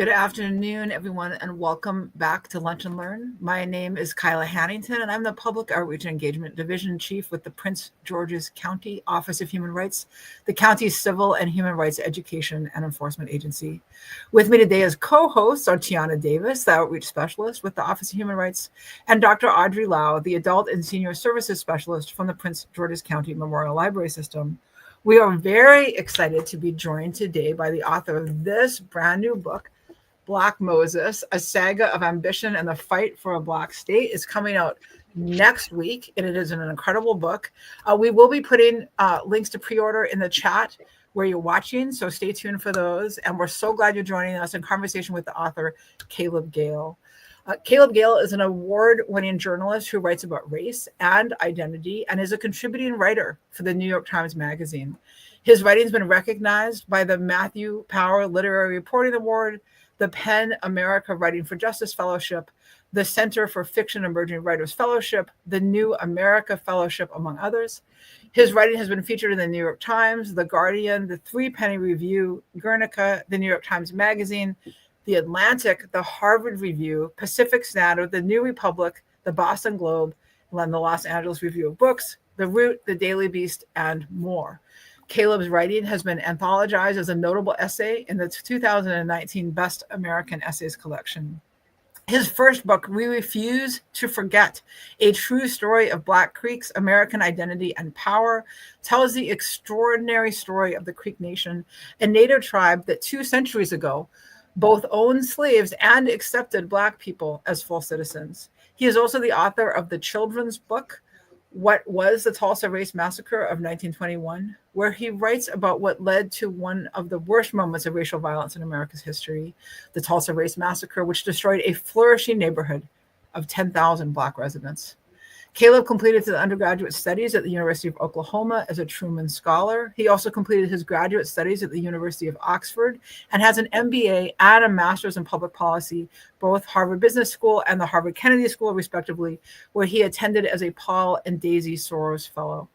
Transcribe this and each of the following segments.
Good afternoon, everyone, and welcome back to Lunch and Learn. My name is Kyla Hannington, and I'm the Public Outreach and Engagement Division Chief with the Prince George's County Office of Human Rights, the county's civil and human rights education and enforcement agency. With me today as co-hosts are Tiana Davis, the Outreach Specialist with the Office of Human Rights, and Dr. Audrey Lau, the Adult and Senior Services Specialist from the Prince George's County Memorial Library System. We are very excited to be joined today by the author of this brand new book, Black Moses, a Saga of Ambition and the Fight for a Black State, is coming out next week, and it is an incredible book. We will be putting links to pre-order in the chat where you're watching, so stay tuned for those. And we're so glad you're joining us in conversation with the author, Caleb Gayle. Caleb Gayle is an award-winning journalist who writes about race and identity and is a contributing writer for the New York Times Magazine. His writing has been recognized by the Matthew Power Literary Reporting Award, the PEN America Writing for Justice Fellowship, the Center for Fiction Emerging Writers Fellowship, the New America Fellowship, among others. His writing has been featured in the New York Times, The Guardian, the Three Penny Review, Guernica, the New York Times Magazine, The Atlantic, the Harvard Review, Pacific Standard, the New Republic, the Boston Globe, and the Los Angeles Review of Books, The Root, the Daily Beast, and more. Caleb's writing has been anthologized as a notable essay in the 2019 Best American Essays collection. His first book, We Refuse to Forget, A True Story of Black Creeks, American Identity and Power, tells the extraordinary story of the Creek Nation, a native tribe that 2 centuries ago both owned slaves and accepted Black people as full citizens. He is also the author of the children's book, What Was the Tulsa Race Massacre of 1921, where he writes about what led to one of the worst moments of racial violence in America's history, the Tulsa Race Massacre, which destroyed a flourishing neighborhood of 10,000 Black residents. Caleb completed his undergraduate studies at the University of Oklahoma as a Truman Scholar. He also completed his graduate studies at the University of Oxford and has an MBA and a master's in public policy, both Harvard Business School and the Harvard Kennedy School, respectively, where he attended as a Paul and Daisy Soros Fellow.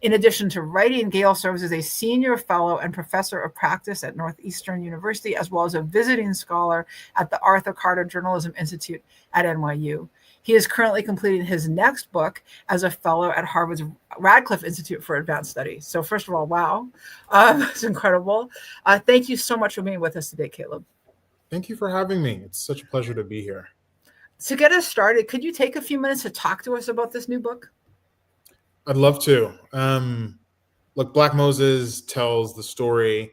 In addition to writing, Gayle serves as a senior fellow and professor of practice at Northeastern University, as well as a visiting scholar at the Arthur Carter Journalism Institute at NYU. He is currently completing his next book as a fellow at Harvard's Radcliffe Institute for Advanced Studies. So first of all, wow, it's incredible. Thank you so much for being with us today, Caleb. Thank you for having me. It's such a pleasure to be here. To get us started, could you take a few minutes to talk to us about this new book? I'd love to. Look, Black Moses tells the story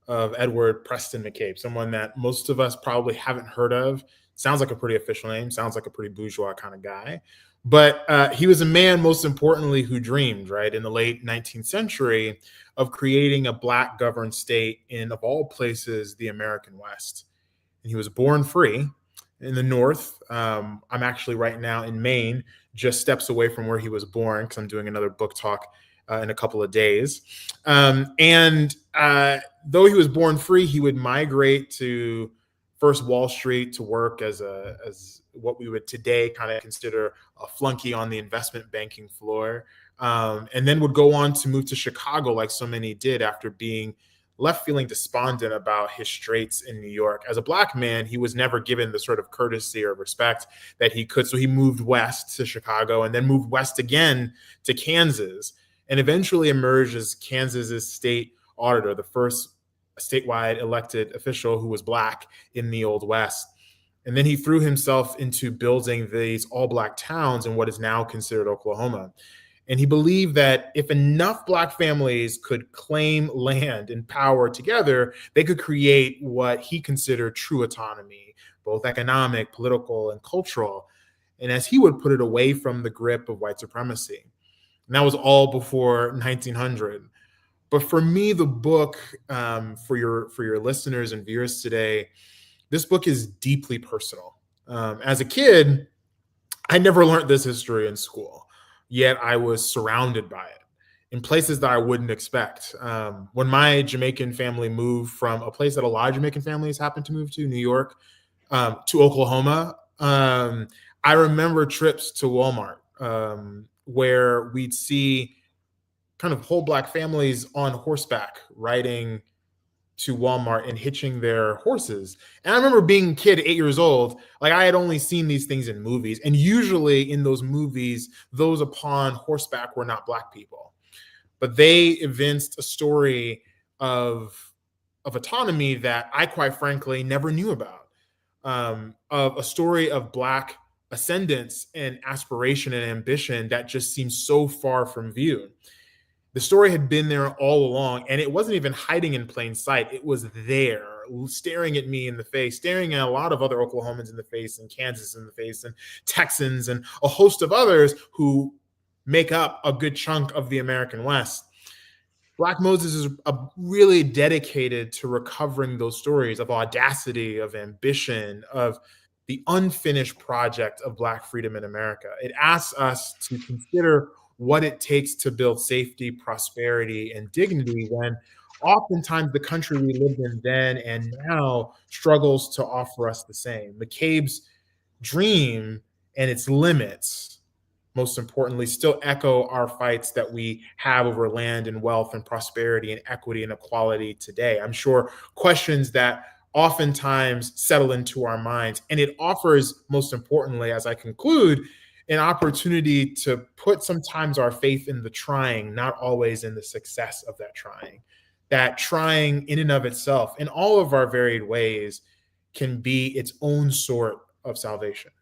of Edward Preston McCabe, someone that most of us probably haven't heard of. Sounds like a pretty official name, sounds like a pretty bourgeois kind of guy. But he was a man, most importantly, who dreamed, right, in the late 19th century of creating a Black governed state in, of all places, the American West. And he was born free in the North. I'm actually right now in Maine, just steps away from where he was born, because I'm doing another book talk in a couple of days. Though he was born free, he would migrate to first Wall Street to work as what we would today kind of consider a flunky on the investment banking floor, and then would go on to move to Chicago, like so many did, after being left feeling despondent about his straits in New York. As a Black man, he was never given the sort of courtesy or respect that he could, so he moved west to Chicago and then moved west again to Kansas, and eventually emerged as Kansas's state auditor, the first statewide elected official who was Black in the Old West. And then he threw himself into building these all-Black towns in what is now considered Oklahoma. And he believed that if enough Black families could claim land and power together, they could create what he considered true autonomy, both economic, political, and cultural. And as he would put it, away from the grip of white supremacy. And that was all before 1900. But for me, the book, for your listeners and viewers today, this book is deeply personal. As a kid, I never learned this history in school, yet I was surrounded by it in places that I wouldn't expect. When my Jamaican family moved from a place that a lot of Jamaican families happen to move to, New York, to Oklahoma, I remember trips to Walmart where we'd see kind of whole Black families on horseback riding to Walmart and hitching their horses. And I remember being a kid, 8 years old, like I had only seen these things in movies. And usually in those movies, those upon horseback were not Black people. But they evinced a story of autonomy that I, quite frankly, never knew about. Of a story of Black ascendance and aspiration and ambition that just seems so far from view. The story had been there all along, and it wasn't even hiding in plain sight. It was there, staring at me in the face, staring at a lot of other Oklahomans in the face, and Kansas in the face, and Texans, and a host of others who make up a good chunk of the American West. Black Moses is really dedicated to recovering those stories of audacity, of ambition, of the unfinished project of Black freedom in America. It asks us to consider what it takes to build safety, prosperity, and dignity when oftentimes the country we lived in then and now struggles to offer us the same. McCabe's dream and its limits, most importantly, still echo our fights that we have over land and wealth and prosperity and equity and equality today. I'm sure questions that oftentimes settle into our minds. And it offers, most importantly, as I conclude, an opportunity to put sometimes our faith in the trying, not always in the success of that trying. That trying in and of itself, in all of our varied ways, can be its own sort of salvation.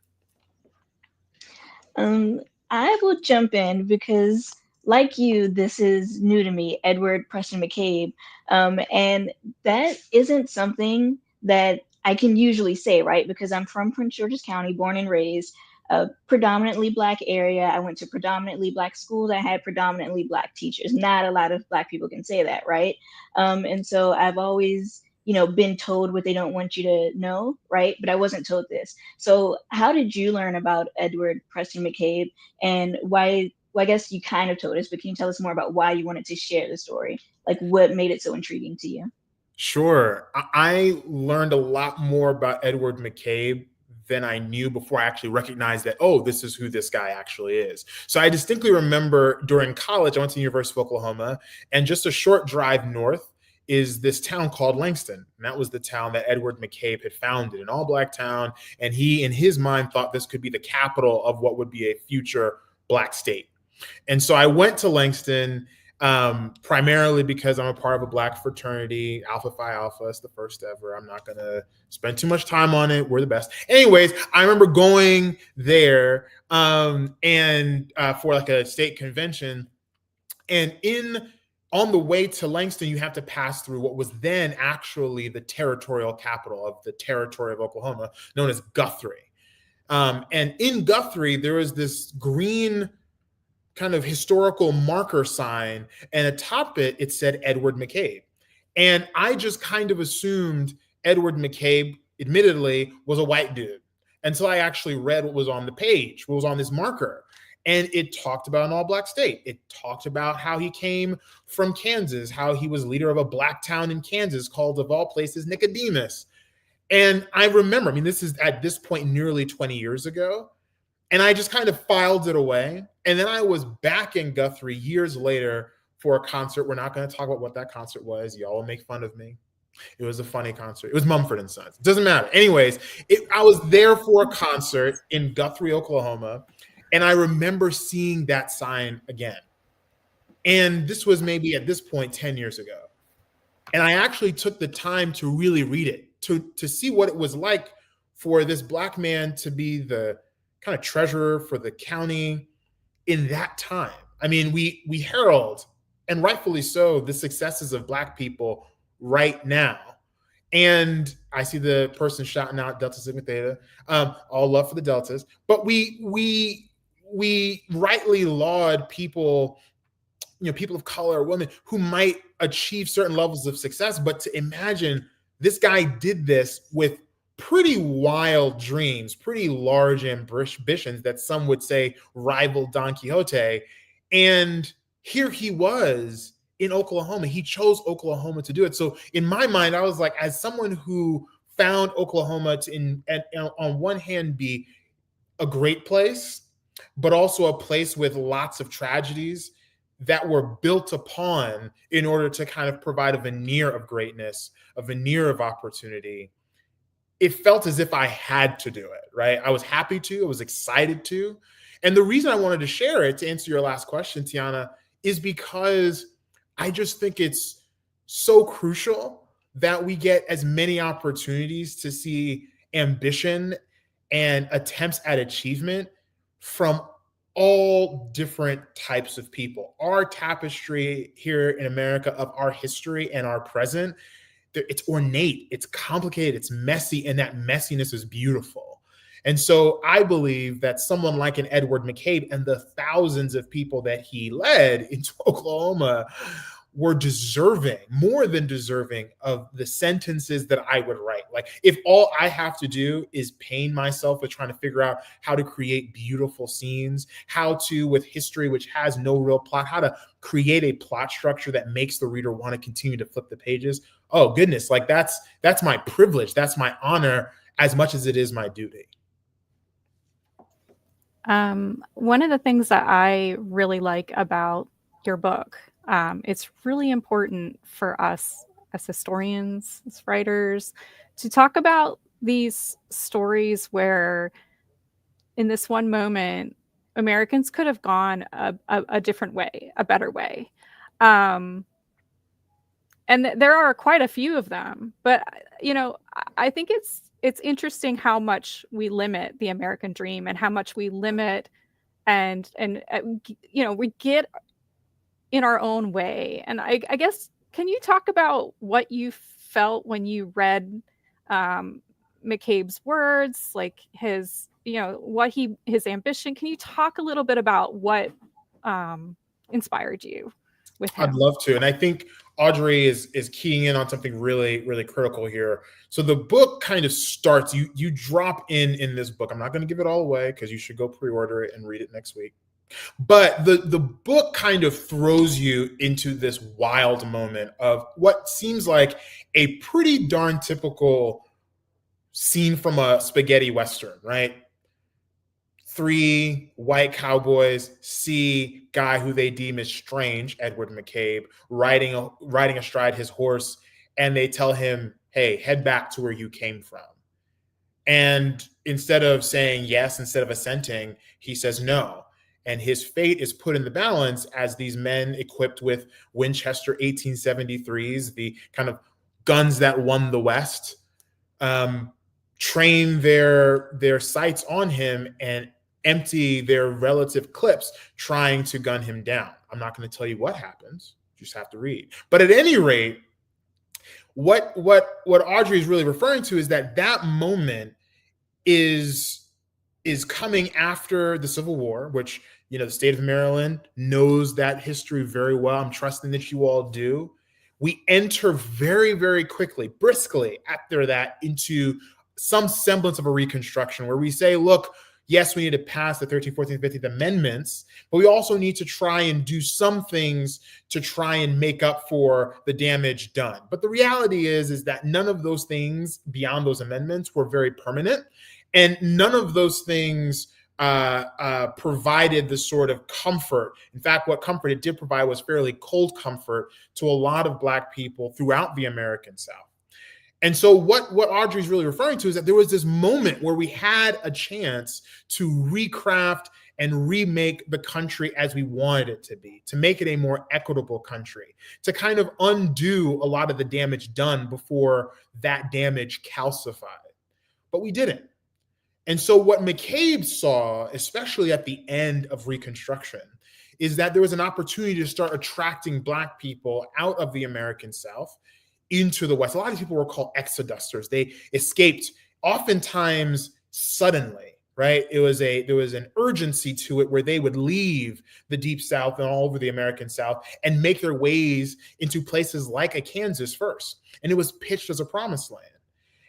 I will jump in because, like you, this is new to me, Edward Preston McCabe. And that isn't something that I can usually say, right? Because I'm from Prince George's County, born and raised, a predominantly Black area. I went to predominantly Black schools. I had predominantly Black teachers. Not a lot of Black people can say that, right? And so I've always, been told what they don't want you to know, right? But I wasn't told this. So how did you learn about Edward Preston McCabe, and why? Well, I guess you kind of told us, but can you tell us more about why you wanted to share the story? Like what made it so intriguing to you? Sure. I learned a lot more about Edward McCabe than I knew before I actually recognized that, oh, this is who this guy actually is. So I distinctly remember during college, I went to the University of Oklahoma, and just a short drive north is this town called Langston. And that was the town that Edward McCabe had founded, an all-Black town. And he, in his mind, thought this could be the capital of what would be a future Black state. And so I went to Langston primarily because I'm a part of a Black fraternity, Alpha Phi Alpha. It's the first ever. I'm not going to spend too much time on it. We're the best. Anyways, I remember going there and for like a state convention. And on the way to Langston, you have to pass through what was then actually the territorial capital of the territory of Oklahoma, known as Guthrie. And in Guthrie, there was this green kind of historical marker sign, and atop it, it said Edward McCabe. And I just kind of assumed Edward McCabe, admittedly, was a white dude until I actually read what was on the page, what was on this marker. And it talked about an all-Black state. It talked about how he came from Kansas, how he was leader of a Black town in Kansas called, of all places, Nicodemus. And I remember, this is at this point nearly 20 years ago, and I just kind of filed it away. And then I was back in Guthrie years later for a concert. We're not going to talk about what that concert was. Y'all will make fun of me. It was a funny concert. It was Mumford & Sons. It doesn't matter. Anyways, I was there for a concert in Guthrie, Oklahoma. And I remember seeing that sign again. And this was maybe at this point 10 years ago. And I actually took the time to really read it, to see what it was like for this Black man to be the kind of treasurer for the county in that time. We herald, and rightfully so, the successes of Black people right now. And I see the person shouting out Delta Sigma Theta, all love for the Deltas. But we rightly laud people, people of color, women who might achieve certain levels of success. But to imagine this guy did this with pretty wild dreams, pretty large ambitions that some would say rival Don Quixote. And here he was in Oklahoma. He chose Oklahoma to do it. So in my mind, I was like, as someone who found Oklahoma to on one hand be a great place, but also a place with lots of tragedies, that were built upon in order to kind of provide a veneer of greatness, a veneer of opportunity, it felt as if I had to do it, right? I was happy to, I was excited to. And the reason I wanted to share it, to answer your last question, Tiana, is because I just think it's so crucial that we get as many opportunities to see ambition and attempts at achievement from all different types of people. Our tapestry here in America of our history and our present, it's ornate, it's complicated, it's messy, and that messiness is beautiful. And so I believe that someone like an Edward McCabe and the thousands of people that he led into Oklahoma were deserving, more than deserving, of the sentences that I would write. Like, if all I have to do is pain myself with trying to figure out how to create beautiful scenes, how to, with history which has no real plot, how to create a plot structure that makes the reader want to continue to flip the pages. Oh goodness, like that's my privilege, that's my honor, as much as it is my duty. One of the things that I really like about your book, it's really important for us as historians, as writers, to talk about these stories where in this one moment, Americans could have gone a different way, a better way. And there are quite a few of them, but I think it's interesting how much we limit the American dream and how much we limit and we get in our own way. And I guess, can you talk about what you felt when you read McCabe's words, like his ambition? Can you talk a little bit about what inspired you with him? I'd love to. And I think Audrey is keying in on something really, really critical here. So the book kind of starts, you drop in this book. I'm not going to give it all away because you should go pre-order it and read it next week. But the book kind of throws you into this wild moment of what seems like a pretty darn typical scene from a spaghetti Western, right? 3 white cowboys see guy who they deem as strange, Edward McCabe, riding astride his horse, and they tell him, hey, head back to where you came from. And instead of saying yes, instead of assenting, he says no. And his fate is put in the balance as these men equipped with Winchester 1873s, the kind of guns that won the West, train their sights on him and empty their relative clips trying to gun him down. I'm not going to tell you what happens. You just have to read. But at any rate, what Audrey is really referring to is that moment is coming after the Civil War, which, the state of Maryland knows that history very well. I'm trusting that you all do. We enter very, very quickly, briskly after that into some semblance of a reconstruction where we say, look, yes, we need to pass the 13th, 14th, 15th Amendments, but we also need to try and do some things to try and make up for the damage done. But the reality is that none of those things beyond those amendments were very permanent. And none of those things provided the sort of comfort. In fact, what comfort it did provide was fairly cold comfort to a lot of Black people throughout the American South. And so what Audrey's really referring to is that there was this moment where we had a chance to recraft and remake the country as we wanted it to be, to make it a more equitable country, to kind of undo a lot of the damage done before that damage calcified. But we didn't. And so what McCabe saw, especially at the end of Reconstruction, is that there was an opportunity to start attracting Black people out of the American South into the West. A lot of people were called exodusters. They escaped oftentimes suddenly, right? There was an urgency to it where they would leave the Deep South and all over the American South and make their ways into places like Kansas first. And it was pitched as a promised land.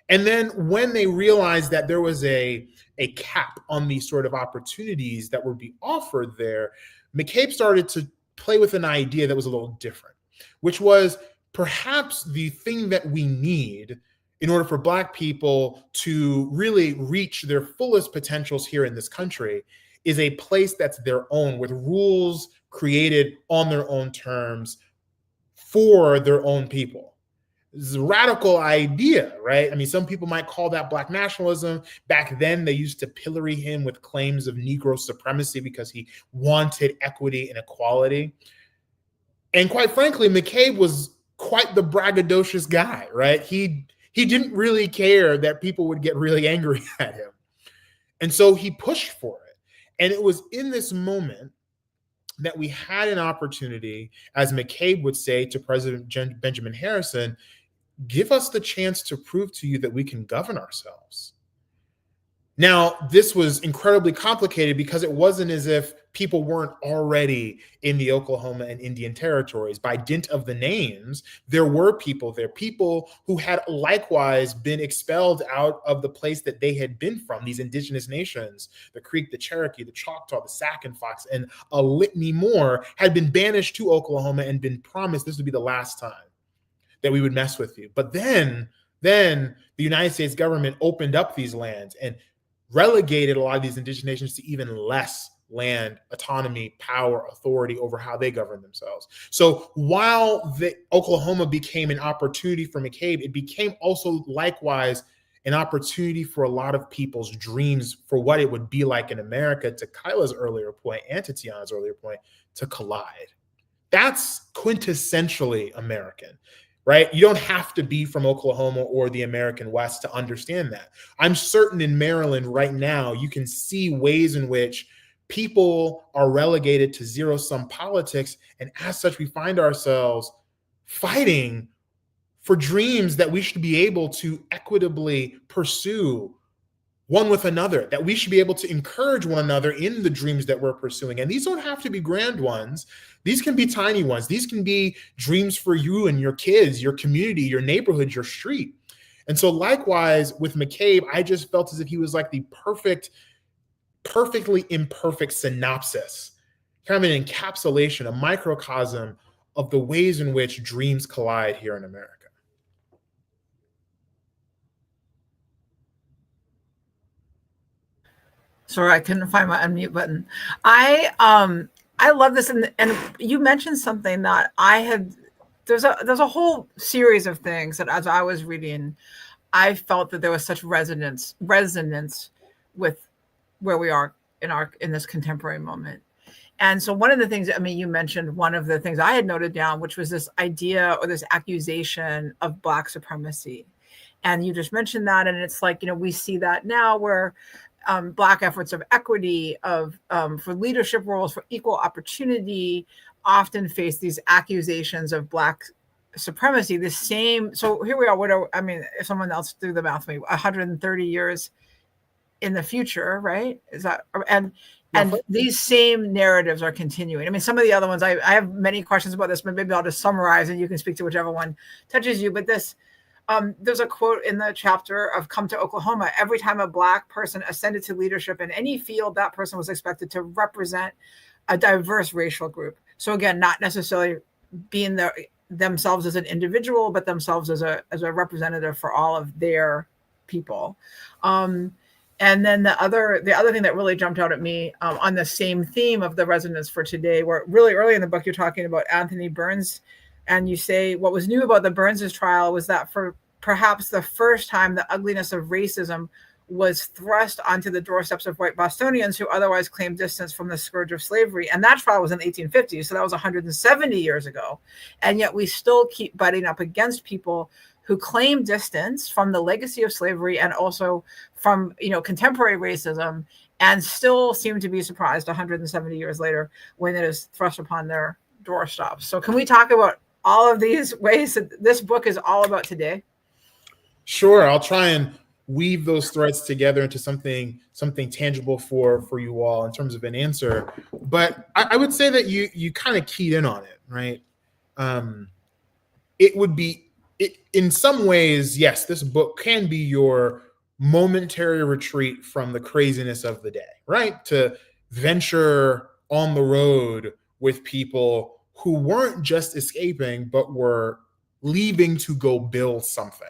And then when they realized that there was a cap on these sort of opportunities that would be offered there, McCabe started to play with an idea that was a little different, which was perhaps the thing that we need in order for Black people to really reach their fullest potentials here in this country is a place that's their own, with rules created on their own terms for their own people. This is a radical idea, right? I mean, some people might call that Black nationalism. Back then, they used to pillory him with claims of Negro supremacy because he wanted equity and equality. And quite frankly, McCabe was quite the braggadocious guy, right? He didn't really care that people would get really angry at him. And so he pushed for it. And it was in this moment that we had an opportunity, as McCabe would say to President Benjamin Harrison, give us the chance to prove to you that we can govern ourselves. Now, this was incredibly complicated because it wasn't as if people weren't already in the Oklahoma and Indian territories. By dint of the names, there were people there, people who had likewise been expelled out of the place that they had been from, these indigenous nations, the Creek, the Cherokee, the Choctaw, the Sac and Fox, and a litany more had been banished to Oklahoma and been promised this would be the last time that we would mess with you. But then the United States government opened up these lands and relegated a lot of these indigenous nations to even less land, autonomy, power, authority over how they govern themselves. So while the Oklahoma became an opportunity for McCabe, it became also likewise an opportunity for a lot of people's dreams for what it would be like in America, to Kyla's earlier point and to Tiana's earlier point, to collide. That's quintessentially American. Right? You don't have to be from Oklahoma or the American West to understand that. I'm certain in Maryland right now, you can see ways in which people are relegated to zero-sum politics. And as such, we find ourselves fighting for dreams that we should be able to equitably pursue one with another, that we should be able to encourage one another in the dreams that we're pursuing. And these don't have to be grand ones. These can be tiny ones. These can be dreams for you and your kids, your community, your neighborhood, your street. And so likewise with McCabe, I just felt as if he was like the perfectly imperfect synopsis, kind of an encapsulation, a microcosm of the ways in which dreams collide here in America. Sorry, I couldn't find my unmute button. I love this, and you mentioned something that I had. There's a whole series of things that as I was reading, I felt that there was such resonance with where we are in this contemporary moment. And so one of the things, I mean, you mentioned one of the things I had noted down, which was this idea or this accusation of Black supremacy. And you just mentioned that, and it's like, we see that now where Black efforts of equity, for leadership roles, for equal opportunity, often face these accusations of Black supremacy. The same. So here we are. If someone else do the math, maybe 130 years in the future, right? Is that and these same narratives are continuing. I mean, some of the other ones, I have many questions about this, but maybe I'll just summarize and you can speak to whichever one touches you. But this. There's a quote in the chapter of Come to Oklahoma. Every time a Black person ascended to leadership in any field, that person was expected to represent a diverse racial group. So again, not necessarily being themselves as an individual, but themselves as a representative for all of their people. And then the other thing that really jumped out at me on the same theme of the resonance for today, where really early in the book, you're talking about Anthony Burns. And you say what was new about the Burns's trial was that for perhaps the first time, the ugliness of racism was thrust onto the doorsteps of white Bostonians who otherwise claimed distance from the scourge of slavery. And that trial was in the 1850s. So that was 170 years ago. And yet we still keep butting up against people who claim distance from the legacy of slavery and also from, contemporary racism, and still seem to be surprised 170 years later when it is thrust upon their doorsteps. So can we talk about all of these ways that this book is all about today? Sure. I'll try and weave those threads together into something tangible for you all in terms of an answer. But I would say that you kind of keyed in on it, right? It would be, in some ways, yes, this book can be your momentary retreat from the craziness of the day, right? To venture on the road with people who weren't just escaping, but were leaving to go build something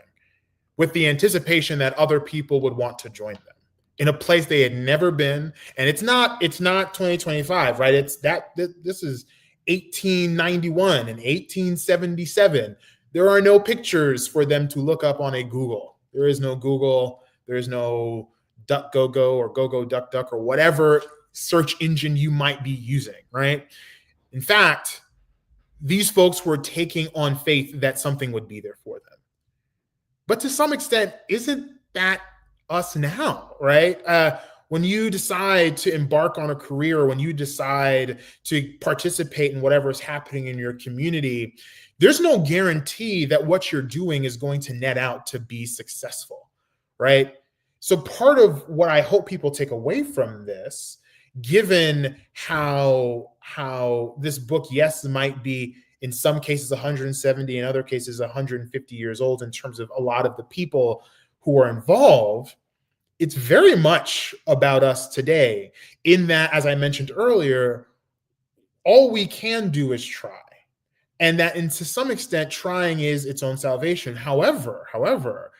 with the anticipation that other people would want to join them, in a place they had never been. And it's not 2025, right? This is 1891 and 1877. There are no pictures for them to look up on a Google. There is no Google. There is no DuckGoGo or GoGo or whatever search engine you might be using, right? In fact, these folks were taking on faith that something would be there for them. But to some extent, isn't that us now, right? When you decide to embark on a career, when you decide to participate in whatever is happening in your community, there's no guarantee that what you're doing is going to net out to be successful, right? So part of what I hope people take away from this, given how this book, yes, might be in some cases 170, in other cases 150 years old in terms of a lot of the people who are involved, it's very much about us today, in that, as I mentioned earlier, all we can do is try. And that, and to some extent, trying is its own salvation. However,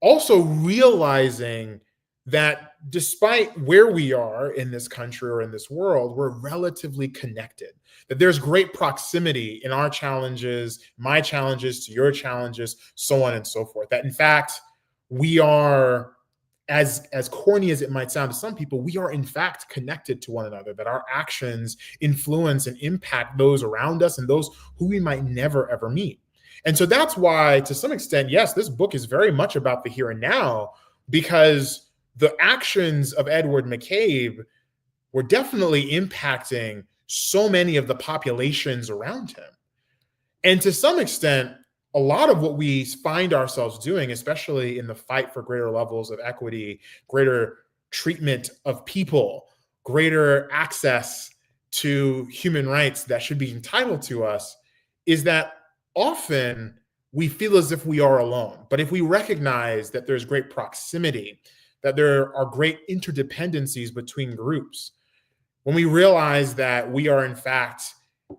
also realizing that despite where we are in this country or in this world, we're relatively connected, that there's great proximity in our challenges, my challenges to your challenges, so on and so forth. That in fact, we are, as corny as it might sound to some people, we are in fact connected to one another, that our actions influence and impact those around us and those who we might never, ever meet. And so that's why, to some extent, yes, this book is very much about the here and now, because the actions of Edward McCabe were definitely impacting so many of the populations around him. And to some extent, a lot of what we find ourselves doing, especially in the fight for greater levels of equity, greater treatment of people, greater access to human rights that should be entitled to us, is that often we feel as if we are alone. But if we recognize that there's great proximity, that there are great interdependencies between groups, when we realize that we are in fact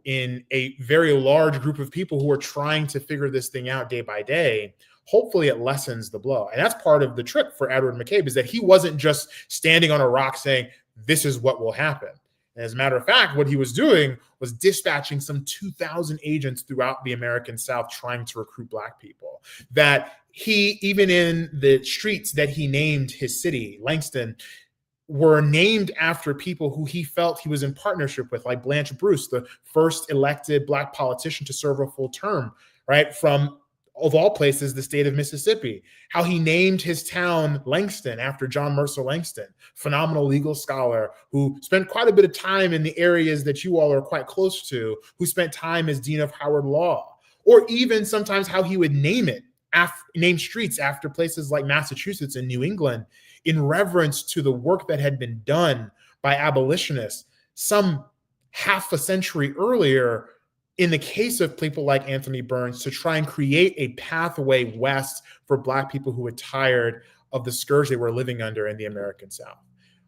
in a very large group of people who are trying to figure this thing out day by day, hopefully it lessens the blow. And that's part of the trick for Edward McCabe, is that he wasn't just standing on a rock saying, this is what will happen. And as a matter of fact, what he was doing was dispatching some 2,000 agents throughout the American South trying to recruit Black people. That he, even in the streets that he named his city, Langston, were named after people who he felt he was in partnership with, like Blanche Bruce, the first elected Black politician to serve a full term, right? From, of all places, the state of Mississippi. How he named his town Langston after John Mercer Langston, phenomenal legal scholar who spent quite a bit of time in the areas that you all are quite close to, who spent time as Dean of Howard Law. Or even sometimes how he would name streets after places like Massachusetts and New England, in reverence to the work that had been done by abolitionists some half a century earlier, in the case of people like Anthony Burns, to try and create a pathway west for Black people who were tired of the scourge they were living under in the American South.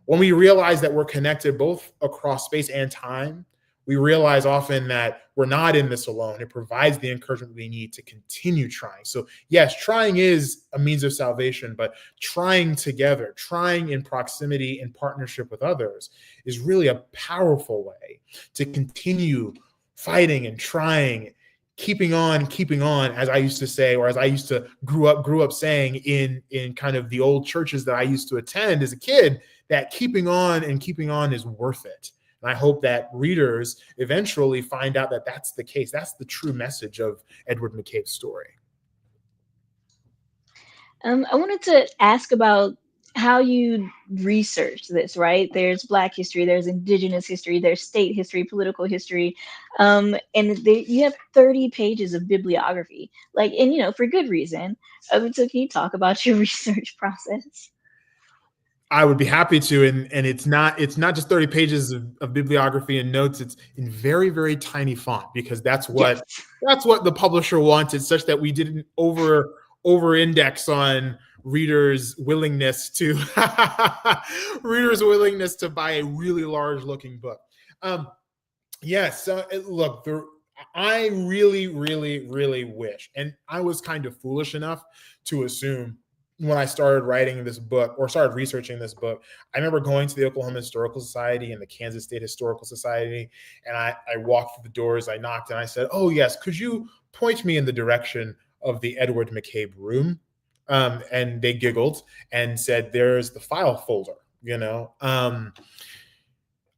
When we realize that we're connected both across space and time, we realize often that we're not in this alone. It provides the encouragement we need to continue trying. So yes, trying is a means of salvation, but trying together, trying in proximity, in partnership with others, is really a powerful way to continue fighting and trying, keeping on, as I used to say, or as I used to grew up saying in kind of the old churches that I used to attend as a kid, that keeping on is worth it. And I hope that readers eventually find out that that's the case. That's the true message of Edward McCabe's story. I wanted to ask about how you research this, right? There's Black history, there's Indigenous history, there's state history, political history, and you have 30 pages of bibliography, and for good reason. So can you talk about your research process? I would be happy to, and it's not just 30 pages of bibliography and notes. It's in very, very tiny font, because that's what the publisher wanted, such that we didn't over index on readers' willingness to buy a really large looking book. Yes, look, I really, really, really wish, and I was kind of foolish enough to assume when I started writing this book or started researching this book, I remember going to the Oklahoma Historical Society and the Kansas State Historical Society. And I walked through the doors, I knocked, and I said, "Oh, yes, could you point me in the direction of the Edward McCabe room?" And they giggled and said, "There's the file folder."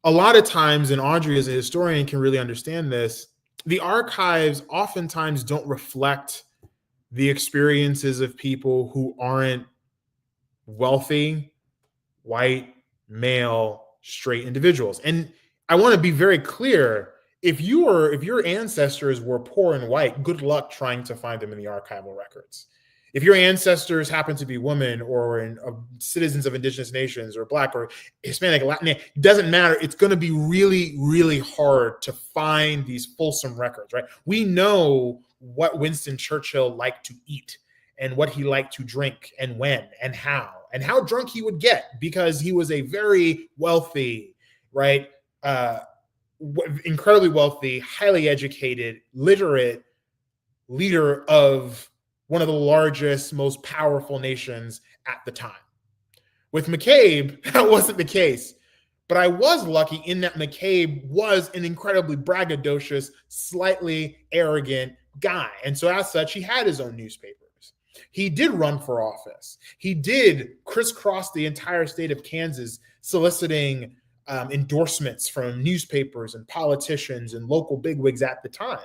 A lot of times, and Audrey as a historian can really understand this, the archives oftentimes don't reflect the experiences of people who aren't wealthy, white, male, straight individuals. And I want to be very clear, if your ancestors were poor and white, good luck trying to find them in the archival records. If your ancestors happen to be women or citizens of indigenous nations or Black or Hispanic, Latin, it doesn't matter. It's going to be really, really hard to find these fulsome records, right? We know what Winston Churchill liked to eat and what he liked to drink and when and how drunk he would get because he was a very wealthy, right? Incredibly wealthy, highly educated, literate leader of one of the largest, most powerful nations at the time. With McCabe, that wasn't the case. But I was lucky in that McCabe was an incredibly braggadocious, slightly arrogant guy. And so as such, he had his own newspapers. He did run for office. He did crisscross the entire state of Kansas soliciting endorsements from newspapers and politicians and local bigwigs at the time.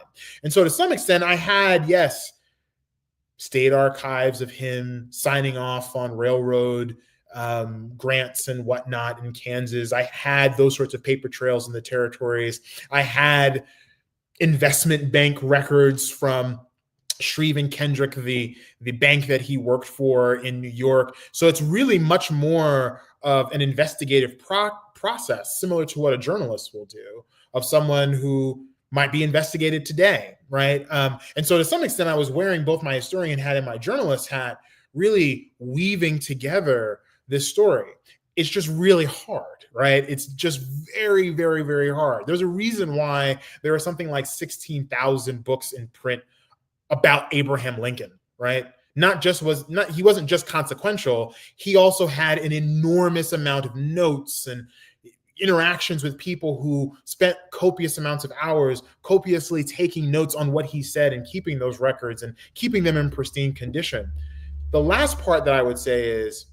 And so to some extent, I had, yes, state archives of him signing off on railroad grants and whatnot in Kansas. I had those sorts of paper trails in the territories. I had investment bank records from Shreve and Kendrick, the bank that he worked for in New York. So it's really much more of an investigative process, similar to what a journalist will do, of someone who might be investigated today, right? And so to some extent, I was wearing both my historian hat and my journalist hat, really weaving together this story. It's just really hard, right? It's just very, very, very hard. There's a reason why there are something like 16,000 books in print about Abraham Lincoln, right? He wasn't just consequential. He also had an enormous amount of notes and interactions with people who spent copious amounts of hours copiously taking notes on what he said and keeping those records and keeping them in pristine condition. The last part that I would say is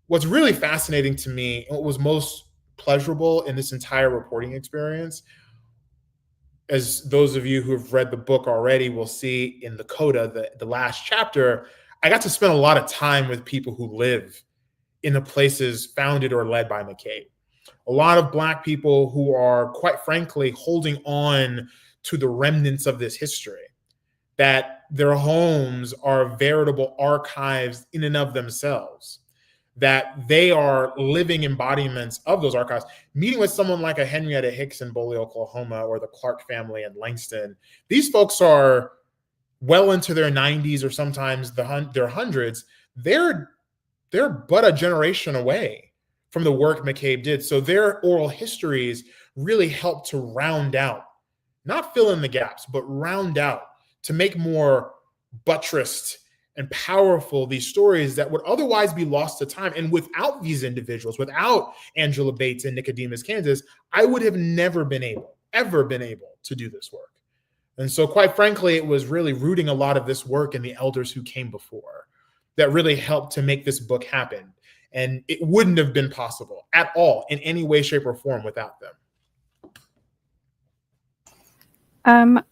what's really fascinating to me and what was most pleasurable in this entire reporting experience, as those of you who have read the book already will see in the coda, the last chapter, I got to spend a lot of time with people who live in the places founded or led by McCabe. A lot of Black people who are, quite frankly, holding on to the remnants of this history, that their homes are veritable archives in and of themselves, that they are living embodiments of those archives. Meeting with someone like a Henrietta Hicks in Boley, Oklahoma, or the Clark family in Langston, these folks are well into their 90s or sometimes their hundreds. They're but a generation away from the work McCabe did. So their oral histories really help to round out, not fill in the gaps, but round out to make more buttressed and powerful these stories that would otherwise be lost to time. And without these individuals, without Angela Bates and Nicodemus, Kansas, I would have never been able to do this work. And so quite frankly, it was really rooting a lot of this work in the elders who came before that really helped to make this book happen. And it wouldn't have been possible at all in any way, shape, or form without them.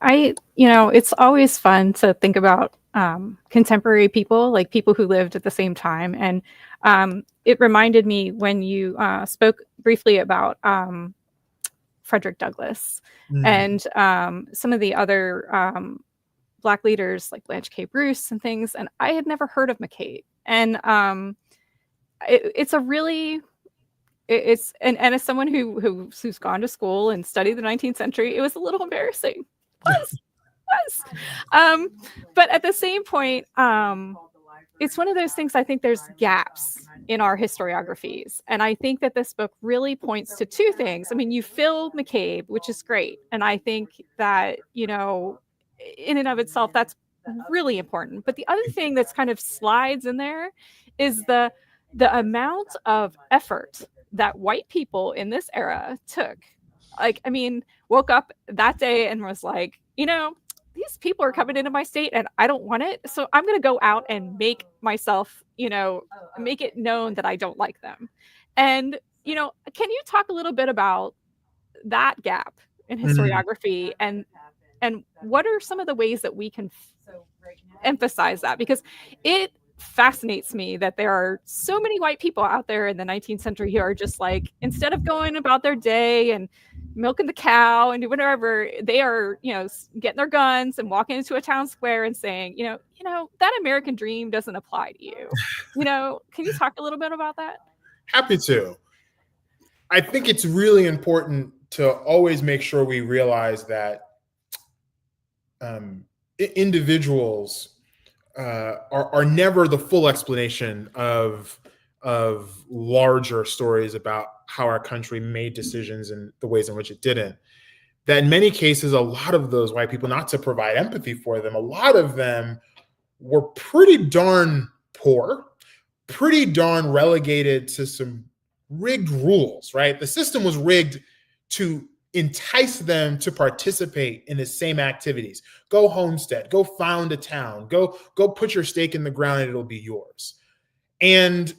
It's always fun to think about contemporary people, like people who lived at the same time. And it reminded me when you spoke briefly about Frederick Douglass and some of the other Black leaders like Blanche K. Bruce and things. And I had never heard of McCabe. And it's as someone who's gone to school and studied the 19th century, it was a little embarrassing. It was. But at the same point, it's one of those things. I think there's gaps in our historiographies, and I think that this book really points to two things. I mean, you fill McCabe, which is great, and I think that in and of itself, that's really important. But the other thing that's kind of slides in there is the amount of effort that white people in this era took. Like, I mean, woke up that day and was like, these people are coming into my state and I don't want it. So I'm going to go out and make myself, make it known that I don't like them. And, can you talk a little bit about that gap in historiography and what are some of the ways that we can emphasize that? Because it fascinates me that there are so many white people out there in the 19th century who are just like, instead of going about their day and milking the cow and doing whatever, they are, getting their guns and walking into a town square and saying, that American dream doesn't apply to you. Can you talk a little bit about that? Happy to. I think it's really important to always make sure we realize that individuals are never the full explanation of larger stories about how our country made decisions and the ways in which it didn't. That in many cases, a lot of those white people, not to provide empathy for them, a lot of them were pretty darn poor, pretty darn relegated to some rigged rules, right? The system was rigged to entice them to participate in the same activities. Go homestead, go found a town, go put your stake in the ground and it'll be yours. And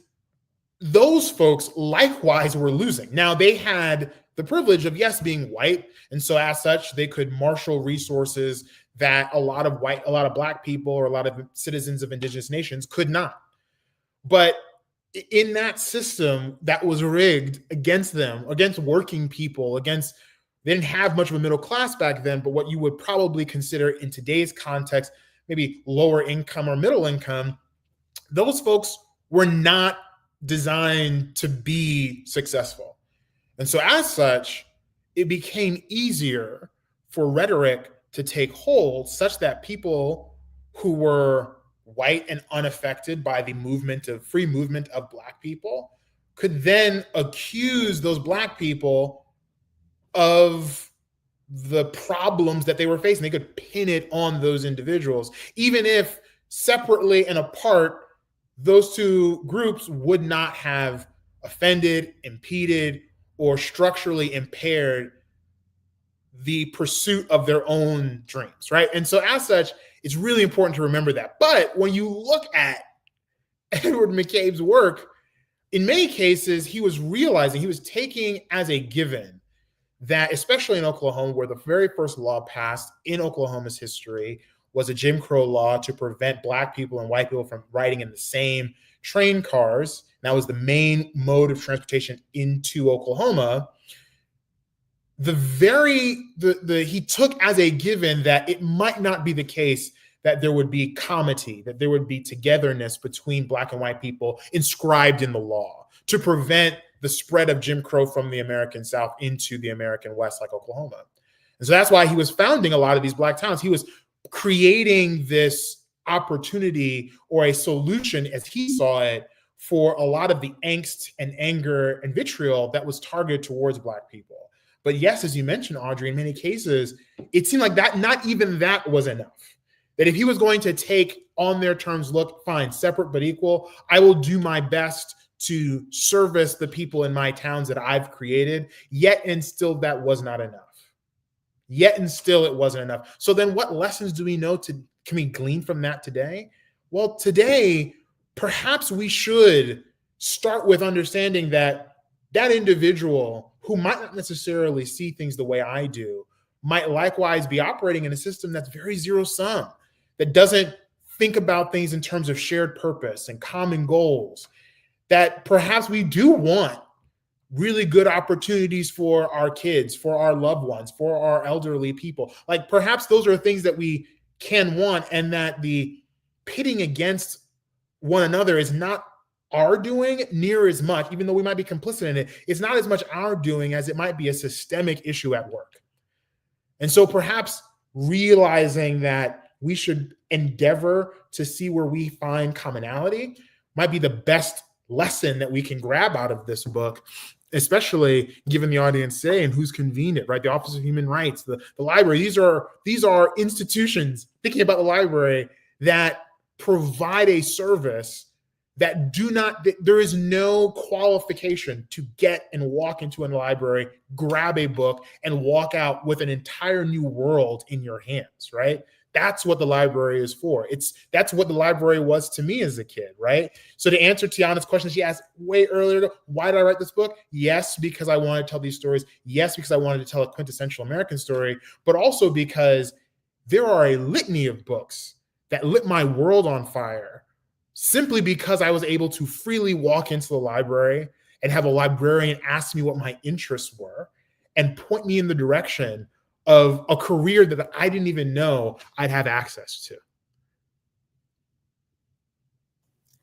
those folks likewise were losing. Now they had the privilege of, yes, being white. And so as such, they could marshal resources that a lot of Black people or a lot of citizens of indigenous nations could not. But in that system that was rigged against them, against working people, they didn't have much of a middle class back then, but what you would probably consider in today's context, maybe lower income or middle income, those folks were not designed to be successful. And so as such, it became easier for rhetoric to take hold such that people who were white and unaffected by the free movement of Black people could then accuse those Black people of the problems that they were facing. They could pin it on those individuals, even if separately and apart, those two groups would not have offended, impeded, or structurally impaired the pursuit of their own dreams, right? And so as such, it's really important to remember that. But when you look at Edward McCabe's work, in many cases, he was taking as a given that, especially in Oklahoma, where the very first law passed in Oklahoma's history was a Jim Crow law to prevent Black people and white people from riding in the same train cars. That was the main mode of transportation into Oklahoma. He took as a given that it might not be the case that there would be comity, that there would be togetherness between Black and white people inscribed in the law to prevent the spread of Jim Crow from the American South into the American West, like Oklahoma. And so that's why he was founding a lot of these Black towns. He was creating this opportunity or a solution, as he saw it, for a lot of the angst and anger and vitriol that was targeted towards Black people. But yes, as you mentioned, Audrey, in many cases, it seemed like that not even that was enough. That if he was going to take on their terms, look, fine, separate but equal, I will do my best to service the people in my towns that I've created, yet and still that was not enough. Yet and still it wasn't enough. So then what lessons do we know can we glean from that today? Well, today, perhaps we should start with understanding that that individual who might not necessarily see things the way I do might likewise be operating in a system that's very zero-sum, that doesn't think about things in terms of shared purpose and common goals, that perhaps we do want really good opportunities for our kids, for our loved ones, for our elderly people. Like perhaps those are things that we can want, and that the pitting against one another is not our doing near as much, even though we might be complicit in it. It's not as much our doing as it might be a systemic issue at work. And so perhaps realizing that we should endeavor to see where we find commonality might be the best lesson that we can grab out of this book. especially given the audience today and who's convened it, right? The Office of Human Rights, the library. These are institutions, thinking about the library, that provide a service that there is no qualification to get and walk into a library, grab a book, and walk out with an entire new world in your hands, right? That's what the library is for. That's what the library was to me as a kid, right? So to answer Tiana's question she asked way earlier, why did I write this book? Yes, because I wanted to tell these stories. Yes, because I wanted to tell a quintessential American story, but also because there are a litany of books that lit my world on fire simply because I was able to freely walk into the library and have a librarian ask me what my interests were and point me in the direction of a career that I didn't even know I'd have access to.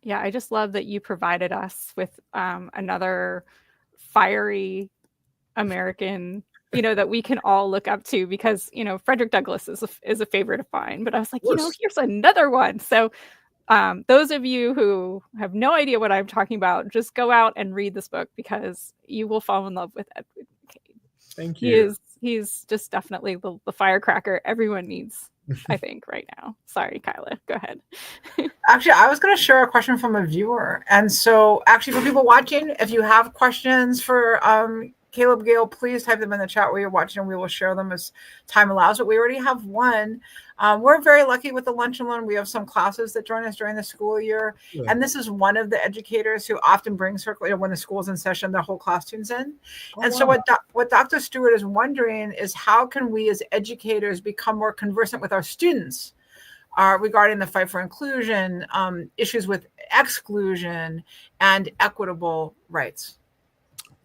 Yeah, I just love that you provided us with another fiery American, that we can all look up to, because, Frederick Douglass is a favorite of mine, but I was like, here's another one. So those of you who have no idea what I'm talking about, just go out and read this book, because you will fall in love with Edward McCabe. Thank you. He's just definitely the firecracker everyone needs, I think, right now. Sorry, Kyla, go ahead. Actually, I was going to share a question from a viewer. And so actually, for people watching, if you have questions for Caleb Gayle, please type them in the chat while you're watching, and we will share them as time allows. But we already have one. We're very lucky with the Lunch and Learn. We have some classes that join us during the school year. Yeah. And this is one of the educators who often brings her, when the school's in session, the whole class tunes in. So what Dr. Stewart is wondering is, how can we as educators become more conversant with our students regarding the fight for inclusion, issues with exclusion, and equitable rights?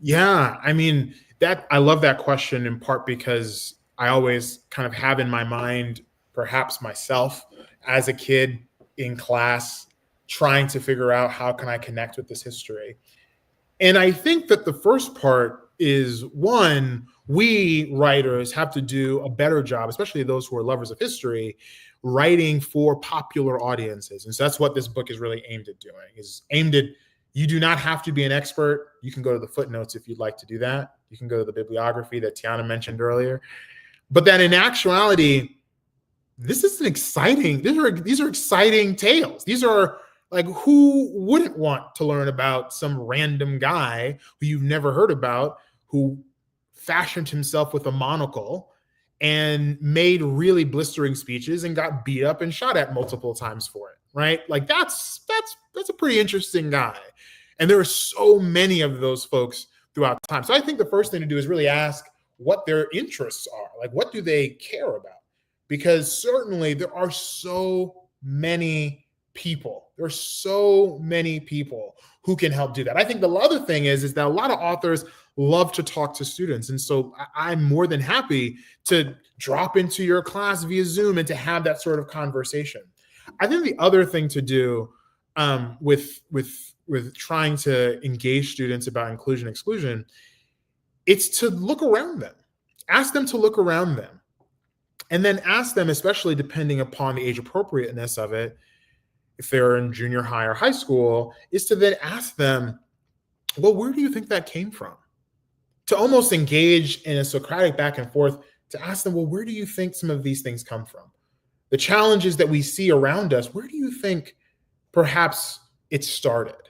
Yeah, I mean, I love that question, in part because I always kind of have in my mind, perhaps myself as a kid in class, trying to figure out how can I connect with this history. And I think that the first part is, one, we writers have to do a better job, especially those who are lovers of history, writing for popular audiences. And so that's what this book is really aimed at doing, is aimed at, you do not have to be an expert. You can go to the footnotes if you'd like to do that. You can go to the bibliography that Tiana mentioned earlier. But then in actuality, this is these are exciting tales. These are, like, who wouldn't want to learn about some random guy who you've never heard about, who fashioned himself with a monocle and made really blistering speeches and got beat up and shot at multiple times for it, right? Like, that's a pretty interesting guy. And there are so many of those folks throughout time. So I think the first thing to do is really ask what their interests are. Like, what do they care about? Because certainly there are so many people. There are so many people who can help do that. I think the other thing is that a lot of authors love to talk to students. And so I'm more than happy to drop into your class via Zoom and to have that sort of conversation. I think the other thing to do with trying to engage students about inclusion and exclusion, it's to look around them. Ask them to look around them. And then ask them, especially depending upon the age appropriateness of it, if they're in junior high or high school, is to then ask them, well, where do you think that came from? To almost engage in a Socratic back and forth, to ask them, well, where do you think some of these things come from? The challenges that we see around us, where do you think perhaps it started,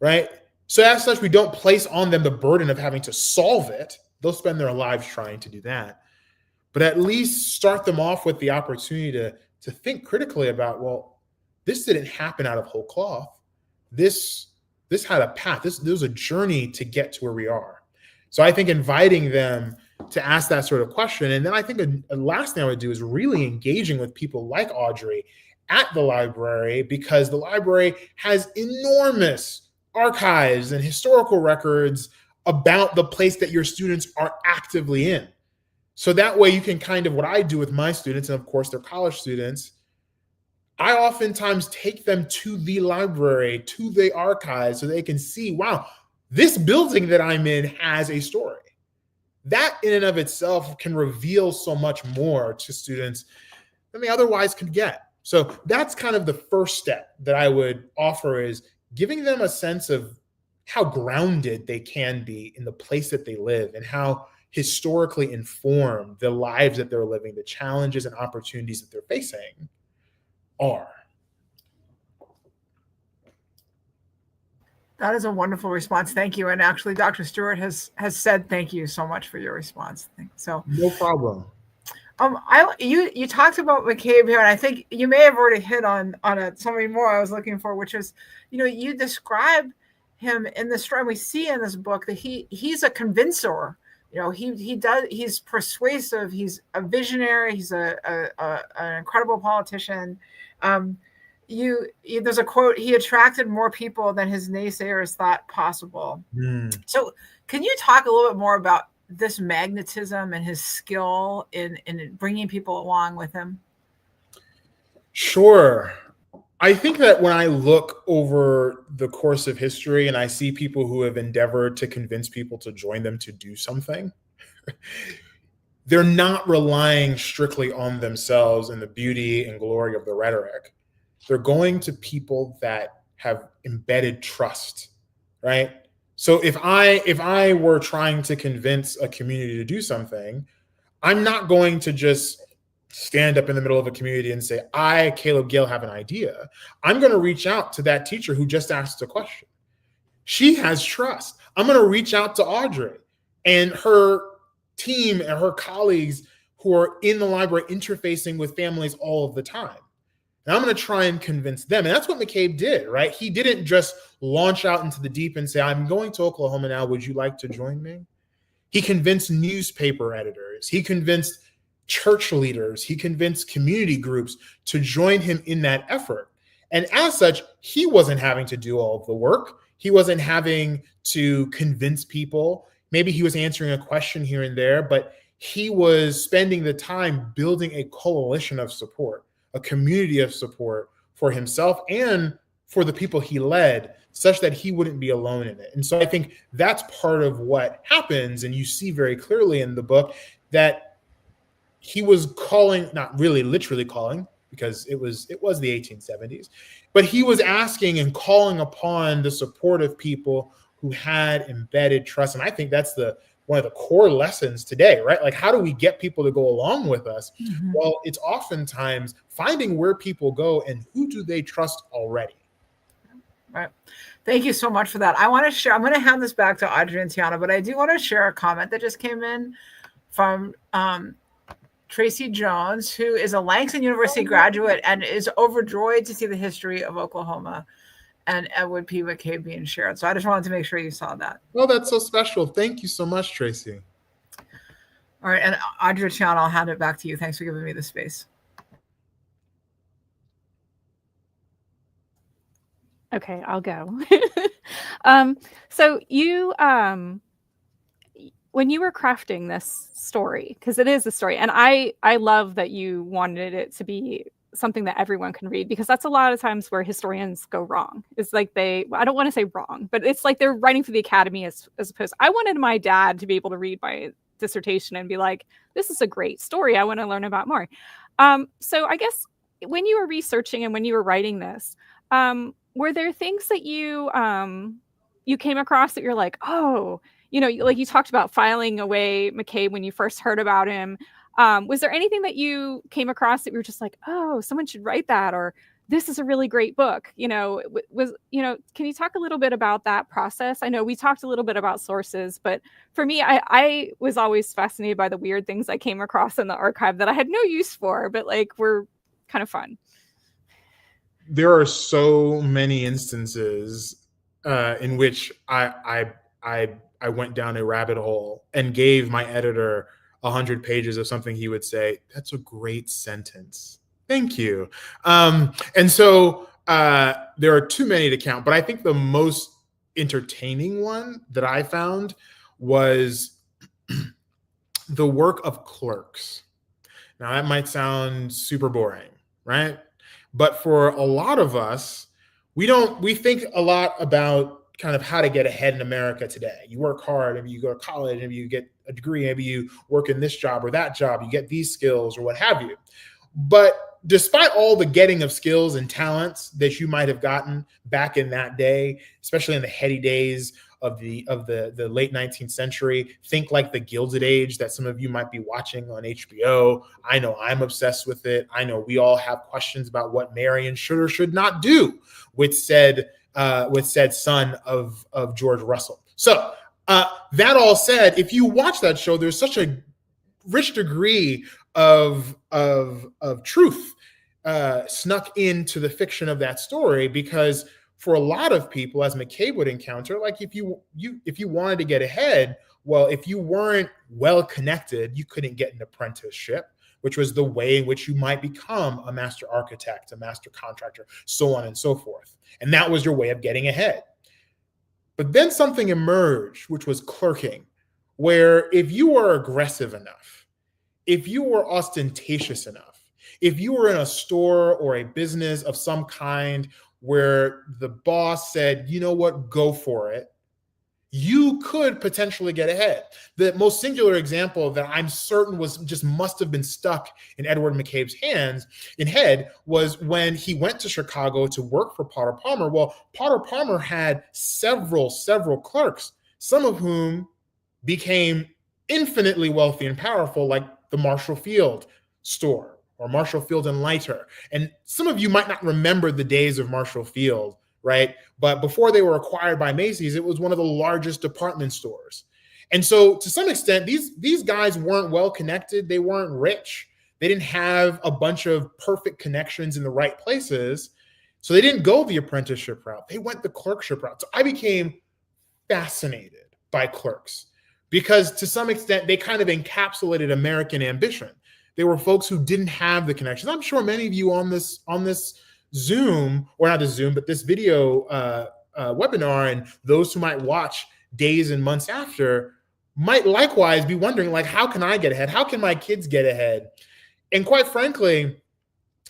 right? So as such, we don't place on them the burden of having to solve it. They'll spend their lives trying to do that. But at least start them off with the opportunity to think critically about, well, this didn't happen out of whole cloth. This had a path. There was a journey to get to where we are. So I think inviting them to ask that sort of question. And then I think a last thing I would do is really engaging with people like Audrey at the library, because the library has enormous archives and historical records about the place that your students are actively in. So that way you can kind of, what I do with my students, and of course they're college students, I oftentimes take them to the library, to the archives, so they can see, wow, this building that I'm in has a story. That in and of itself can reveal so much more to students than they otherwise could get. So that's kind of the first step that I would offer, is giving them a sense of how grounded they can be in the place that they live and how historically informed the lives that they're living, the challenges and opportunities that they're facing are. That is a wonderful response. Thank you. And actually, Dr. Stewart has said thank you so much for your response. So no problem. You talked about McCabe here, and I think you may have already hit on something more I was looking for, which is, you describe him in the story. We see in this book that he's a convincer. He's persuasive. He's a visionary. He's an incredible politician. There's a quote: "He attracted more people than his naysayers thought possible." So, can you talk a little bit more about this magnetism and his skill in bringing people along with him? Sure. I think that when I look over the course of history and I see people who have endeavored to convince people to join them to do something, they're not relying strictly on themselves and the beauty and glory of the rhetoric. They're going to people that have embedded trust, right? So if I were trying to convince a community to do something, I'm not going to just stand up in the middle of a community and say, I, Caleb Gayle, have an idea. I'm going to reach out to that teacher who just asked a question. She has trust. I'm going to reach out to Audrey and her team and her colleagues who are in the library interfacing with families all of the time. And I'm going to try and convince them. And that's what McCabe did, right? He didn't just launch out into the deep and say, I'm going to Oklahoma now. Would you like to join me? He convinced newspaper editors. He convinced church leaders. He convinced community groups to join him in that effort. And as such, he wasn't having to do all of the work. He wasn't having to convince people. Maybe he was answering a question here and there, but he was spending the time building a coalition of support, a community of support for himself and for the people he led, such that he wouldn't be alone in it. And so I think that's part of what happens. And you see very clearly in the book that he was calling, not really literally calling, because it was the 1870s, but he was asking and calling upon the support of people who had embedded trust. And I think that's one of the core lessons today, right? Like, how do we get people to go along with us? Mm-hmm. Well, it's oftentimes finding where people go and who do they trust already. Right. Thank you so much for that. I'm going to hand this back to Audrey and Tiana, but I do want to share a comment that just came in from Tracy Jones, who is a Langston University graduate and is overjoyed to see the history of Oklahoma and Edward P. McCabe being shared. So I just wanted to make sure you saw that. Well, that's so special. Thank you so much, Tracy. All right. And Audrey, Tiana, I'll hand it back to you. Thanks for giving me the space. Okay, I'll go. So you, when you were crafting this story, because it is a story, and I love that you wanted it to be something that everyone can read, because that's a lot of times where historians go wrong. It's like I don't want to say wrong, but it's like they're writing for the academy as opposed. I wanted my dad to be able to read my dissertation and be like, this is a great story. I want to learn about more. So I guess when you were researching and when you were writing this, were there things that you came across that you're like, oh, like you talked about filing away McCabe when you first heard about him. Was there anything that you came across that you were just like, oh, someone should write that, or this is a really great book? Can you talk a little bit about that process? I know we talked a little bit about sources, but for me, I was always fascinated by the weird things I came across in the archive that I had no use for, but like were kind of fun. There are so many instances in which I went down a rabbit hole and gave my editor 100 pages of something he would say, that's a great sentence. Thank you. And so there are too many to count, but I think the most entertaining one that I found was the work of clerks. Now that might sound super boring, right? But for a lot of us, we think a lot about kind of how to get ahead in America today. You work hard, maybe you go to college, maybe you get a degree, maybe you work in this job or that job, you get these skills or what have you. But despite all the getting of skills and talents that you might have gotten back in that day, especially in the heady days of the late 19th century, think like the Gilded Age that some of you might be watching on HBO. I know I'm obsessed with it. I know we all have questions about what Marion should or should not do with said son of George Russell. So that all said, if you watch that show, there's such a rich degree of truth snuck into the fiction of that story, because for a lot of people, as McCabe would encounter, like if you wanted to get ahead, well, if you weren't well connected, you couldn't get an apprenticeship, which was the way in which you might become a master architect, a master contractor, so on and so forth. And that was your way of getting ahead. But then something emerged, which was clerking, where if you were aggressive enough, if you were ostentatious enough, if you were in a store or a business of some kind where the boss said, you know what, go for it, you could potentially get ahead. The most singular example that I'm certain must have been stuck in Edward McCabe's head was when he went to Chicago to work for Potter Palmer. Well, Potter Palmer had several clerks, some of whom became infinitely wealthy and powerful, like the Marshall Field store or Marshall Field and Leiter. And some of you might not remember the days of Marshall Field, right? But before they were acquired by Macy's, it was one of the largest department stores. And so to some extent, these guys weren't well connected. They weren't rich. They didn't have a bunch of perfect connections in the right places. So they didn't go the apprenticeship route. They went the clerkship route. So I became fascinated by clerks because to some extent, they kind of encapsulated American ambition. They were folks who didn't have the connections. I'm sure many of you on this Zoom, or not a Zoom, but this video webinar, and those who might watch days and months after might likewise be wondering, like, how can I get ahead? How can my kids get ahead? And quite frankly,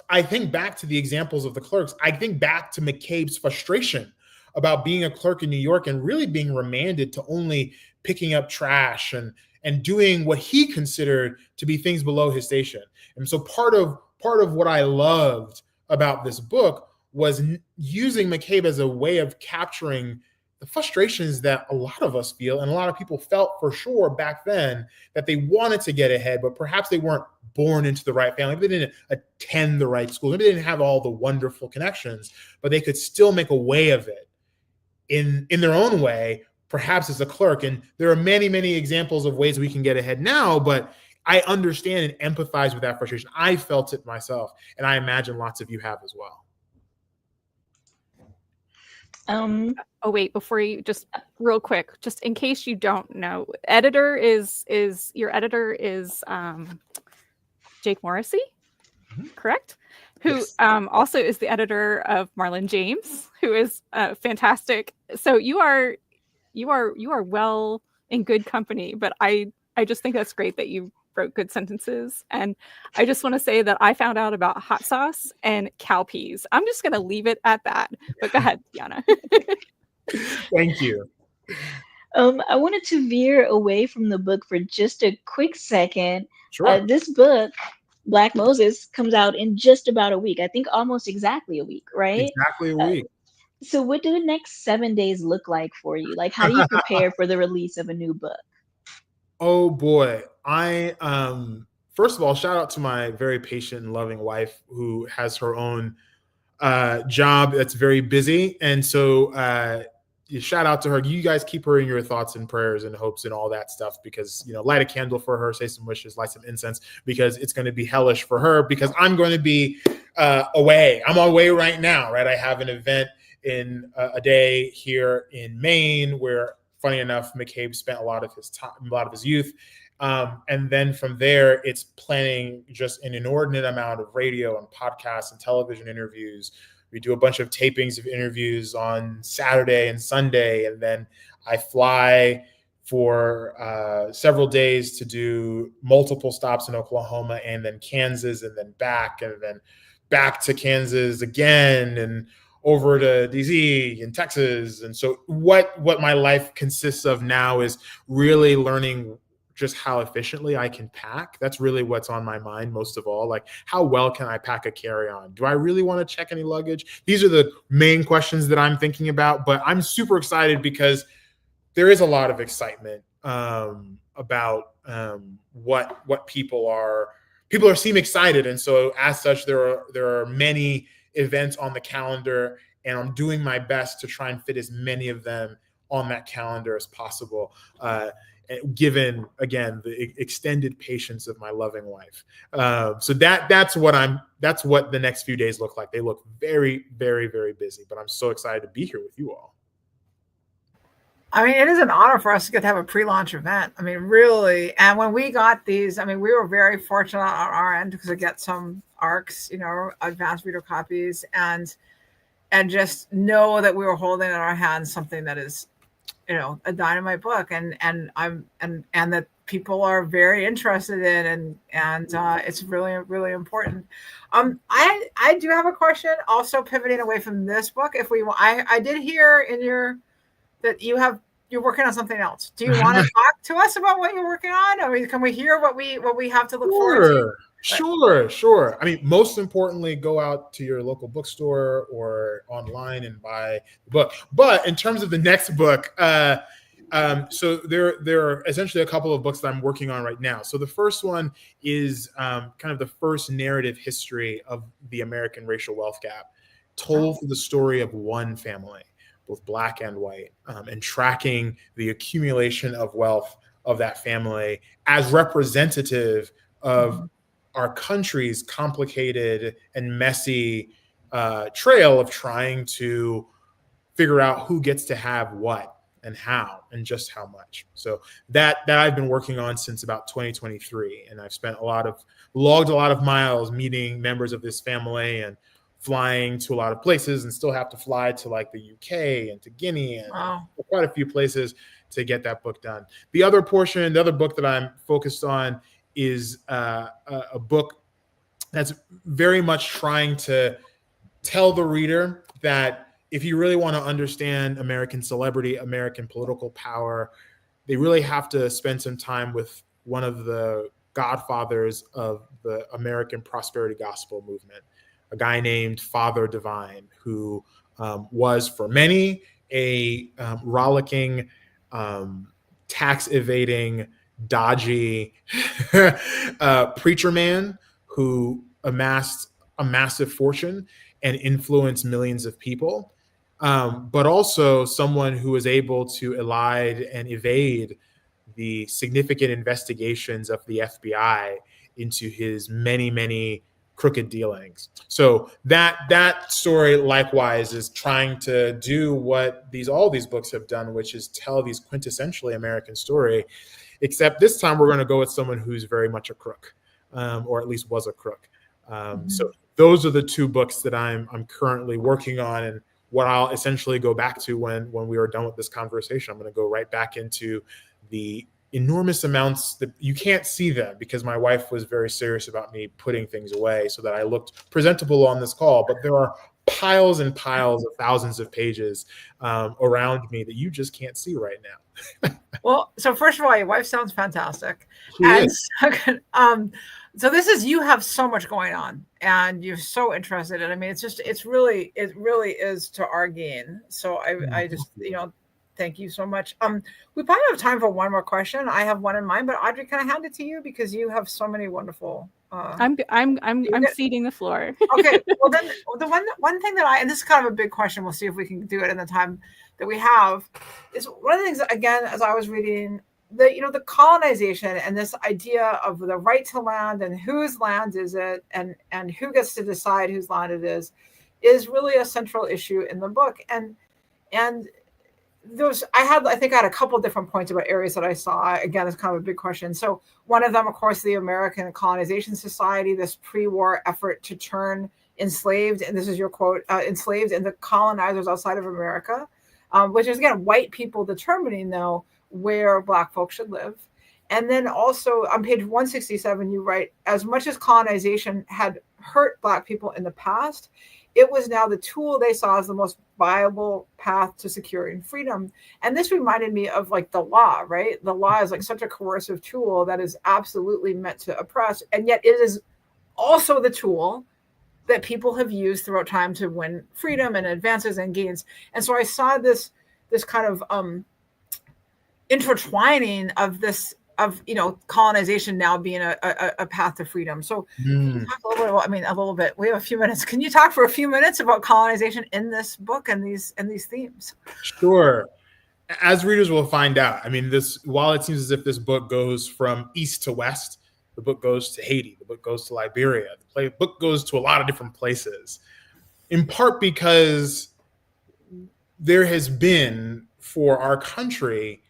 I think back to the examples of the clerks. I think back to McCabe's frustration about being a clerk in New York and really being remanded to only picking up trash and doing what he considered to be things below his station. And so part of what I loved about this book was using McCabe as a way of capturing the frustrations that a lot of us feel and a lot of people felt for sure back then, that they wanted to get ahead, but perhaps they weren't born into the right family. They didn't attend the right school. Maybe they didn't have all the wonderful connections, but they could still make a way of it in their own way, perhaps as a clerk. And there are many, many examples of ways we can get ahead now, but I understand and empathize with that frustration. I felt it myself, and I imagine lots of you have as well. Oh wait, before you, just real quick, just in case you don't know, your editor is Jake Morrissey, correct? Who Yes. Also is the editor of Marlon James, who is fantastic. So you are well in good company, but I just think that's great that you wrote good sentences. And I just want to say that I found out about hot sauce and cowpeas. I'm just going to leave it at that. But go ahead, Yana. Thank you. I wanted to veer away from the book for just a quick second. Sure. This book, Black Moses, comes out in just about a week. I think almost exactly a week, right? Exactly a week. So what do the next 7 days look like for you? Like, how do you prepare for the release of a new book? Oh boy. I first of all, shout out to my very patient and loving wife who has her own job that's very busy. And so shout out to her. You guys keep her in your thoughts and prayers and hopes and all that stuff, because, light a candle for her, say some wishes, light some incense, because it's going to be hellish for her, because I'm going to be away. I'm away right now, right? I have an event in a day here in Maine where, funny enough, McCabe spent a lot of his time, a lot of his youth. And then from there, it's planning just an inordinate amount of radio and podcasts and television interviews. We do a bunch of tapings of interviews on Saturday and Sunday. And then I fly for several days to do multiple stops in Oklahoma and then Kansas and then back to Kansas again and over to DC and Texas. And so what my life consists of now is really learning just how efficiently I can pack. That's really what's on my mind most of all. Like, how well can I pack a carry-on? Do I really want to check any luggage? These are the main questions that I'm thinking about, but I'm super excited because there is a lot of excitement about what people seem excited. And so as such, there are many events on the calendar, and I'm doing my best to try and fit as many of them on that calendar as possible, given, again, the extended patience of my loving wife. So that's what the next few days look like. They look very, very, very busy, but I'm so excited to be here with you all. I mean, it is an honor for us to get to have a pre-launch event. I mean, really. And when we got these, I mean, we were very fortunate on our end because we get some ARCs, advanced reader copies, and just know that we were holding in our hands something that is, a dynamite book, and that people are very interested in, and it's really, really important. I do have a question, also pivoting away from this book. I did hear in that you're working on something else. Do you want to talk to us about what you're working on? I mean, can we hear what we have to look forward to? Sure. I mean, most importantly, go out to your local bookstore or online and buy the book. But in terms of the next book, so there are essentially a couple of books that I'm working on right now. So the first one is kind of the first narrative history of the American racial wealth gap, told through the story of one family, both Black and white, and tracking the accumulation of wealth of that family as representative of our country's complicated and messy trail of trying to figure out who gets to have what and how and just how much. So that I've been working on since about 2023, and I've logged a lot of miles meeting members of this family and flying to a lot of places, and still have to fly to like the UK and to Guinea and quite a few places to get that book done. The other book that I'm focused on is a book that's very much trying to tell the reader that if you really want to understand American celebrity, American political power, they really have to spend some time with one of the godfathers of the American prosperity gospel movement, a guy named Father Divine, who was for many a rollicking, tax evading, dodgy preacher man who amassed a massive fortune and influenced millions of people, but also someone who was able to elide and evade the significant investigations of the FBI into his many, many crooked dealings. So that story likewise is trying to do what all these books have done, which is tell these quintessentially American story, except this time we're going to go with someone who's very much a crook, or at least was a crook. So those are the two books that I'm currently working on, and what I'll essentially go back to when we are done with this conversation. I'm going to go right back into the enormous amounts that you can't see them because my wife was very serious about me putting things away so that I looked presentable on this call. But there are piles and piles of thousands of pages around me that you just can't see right now. Well, so first of all, your wife sounds fantastic. So this is, you have so much going on and you're so interested. And I mean, it really is to our gain. So I just, thank you so much. We probably have time for one more question. I have one in mind, but Audrey, can I hand it to you because you have so many wonderful. I'm ceding the floor. Okay. Well, then the one thing that and this is kind of a big question. We'll see if we can do it in the time that we have. Is one of the things, again, as I was reading the colonization and this idea of the right to land and whose land is it and who gets to decide whose land it is really a central issue in the book. And I think I had a couple of different points about areas that I saw. Again, it's kind of a big question. So one of them, of course, the American Colonization Society, this pre-war effort to turn enslaved, and this is your quote, enslaved into colonizers outside of America, which is, again, white people determining, though, where Black folks should live. And then also on page 167, you write, as much as colonization had hurt Black people in the past, it was now the tool they saw as the most viable path to securing freedom. And this reminded me of like the law, right? The law is like such a coercive tool that is absolutely meant to oppress. And yet it is also the tool that people have used throughout time to win freedom and advances and gains. And so I saw this kind of intertwining of this, of, you know, colonization now being a path to freedom. So can you talk a little bit, a little bit, we have a few minutes. Can you talk for a few minutes about colonization in this book and these themes? Sure. As readers will find out, I mean, while it seems as if this book goes from east to west, the book goes to Haiti, the book goes to Liberia, the book goes to a lot of different places, in part because there has been, for our country,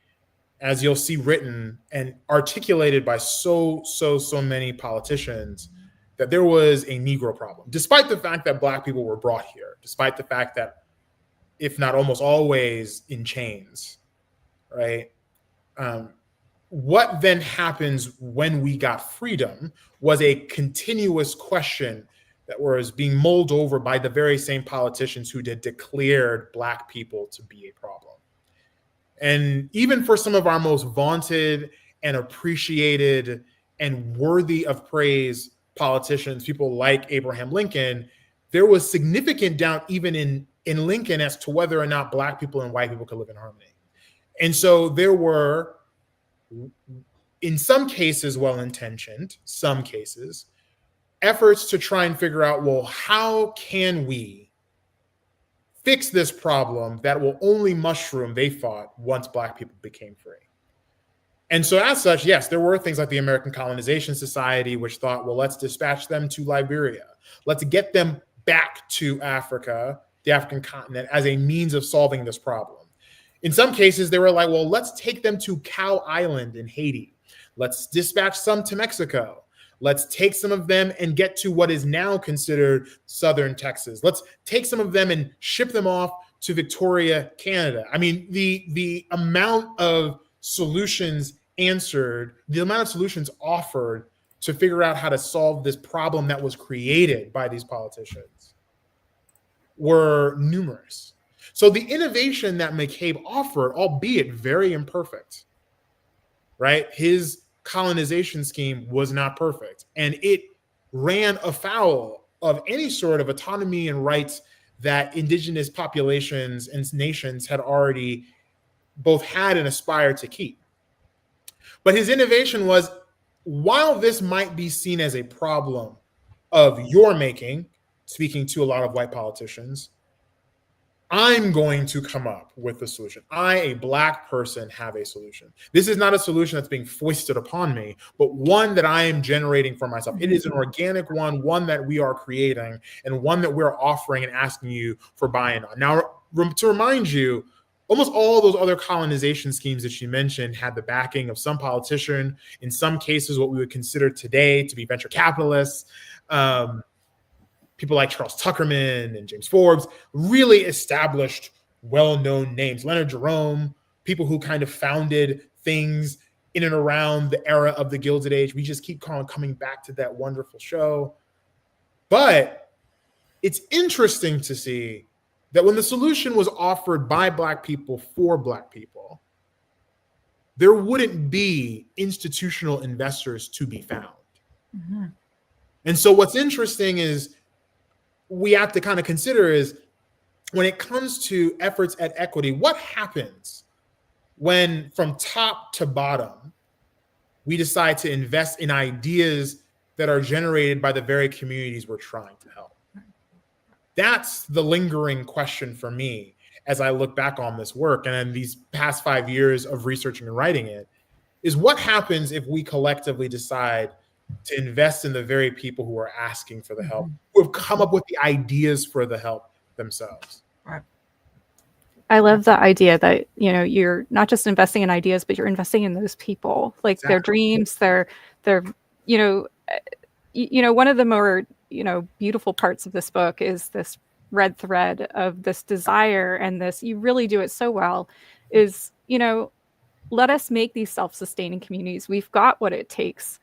as you'll see written and articulated by so many politicians, that there was a Negro problem, despite the fact that Black people were brought here, despite the fact that, if not almost always, in chains, right? What then happens when we got freedom was a continuous question that was being mulled over by the very same politicians who had declared Black people to be a problem. And even for some of our most vaunted and appreciated and worthy of praise politicians, people like Abraham Lincoln, there was significant doubt even in Lincoln as to whether or not Black people and white people could live in harmony. And so there were, in some cases, well-intentioned, some cases, efforts to try and figure out, well, how can we fix this problem that will only mushroom, they thought, once Black people became free? And so as such, yes, there were things like the American Colonization Society, which thought, well, let's dispatch them to Liberia. Let's get them back to Africa, the African continent, as a means of solving this problem. In some cases, they were like, well, let's take them to Cow Island in Haiti. Let's dispatch some to Mexico. Let's take some of them and get to what is now considered southern Texas. Let's take some of them and ship them off to Victoria, Canada. I mean, the amount of solutions answered, the amount of solutions offered to figure out how to solve this problem that was created by these politicians were numerous. So the innovation that McCabe offered, albeit very imperfect, right? His colonization scheme was not perfect, and it ran afoul of any sort of autonomy and rights that indigenous populations and nations had already both had and aspired to keep. But his innovation was, while this might be seen as a problem of your making, speaking to a lot of white politicians, I'm going to come up with a solution. I, a Black person, have a solution. This is not a solution that's being foisted upon me, but one that I am generating for myself. It is an organic one that we are creating, and one that we're offering and asking you for buy-in on. Now, to remind you, almost all those other colonization schemes that you mentioned had the backing of some politician, in some cases what we would consider today to be venture capitalists. People like Charles Tuckerman and James Forbes, really established, well-known names. Leonard Jerome, people who kind of founded things in and around the era of the Gilded Age. We just keep coming back to that wonderful show. But it's interesting to see that when the solution was offered by Black people for Black people, there wouldn't be institutional investors to be found. Mm-hmm. And so what's interesting is, we have to kind of consider is, when it comes to efforts at equity, what happens when from top to bottom, we decide to invest in ideas that are generated by the very communities we're trying to help? That's the lingering question for me as I look back on this work and in these past 5 years of researching and writing it, is what happens if we collectively decide to invest in the very people who are asking for the help, who have come up with the ideas for the help themselves. Right. I love the idea that, you know, you're not just investing in ideas, but you're investing in those people, like their dreams, their, you know, one of the more, you know, beautiful parts of this book is this red thread of this desire, and this, you really do it so well, is, you know, let us make these self-sustaining communities. We've got what it takes.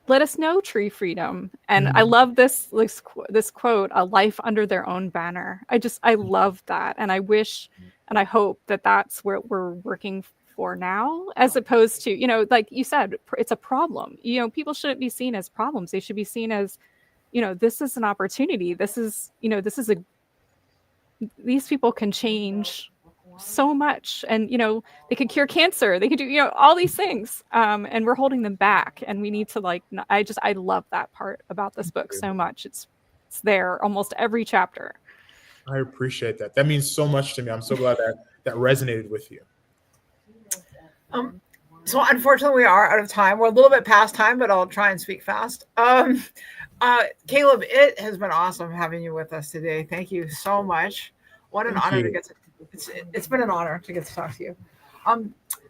Let us know tree freedom. And I love this quote, a life under their own banner. I love that. And I wish and I hope that that's where we're working for now, as opposed to, like you said, it's a problem. People shouldn't be seen as problems. They should be seen as, this is an opportunity. These people can change so much, and they could cure cancer, they could do all these things, and we're holding them back, and we need to I love that part about this book so much. It's there almost every chapter. I appreciate that. That means so much to me. I'm so glad that resonated with you. So unfortunately we are out of time. We're a little bit past time, but I'll try and speak fast. Caleb, it has been awesome having you with us today. Thank you so much. What an honor to get to. It's been an honor to get to talk to you.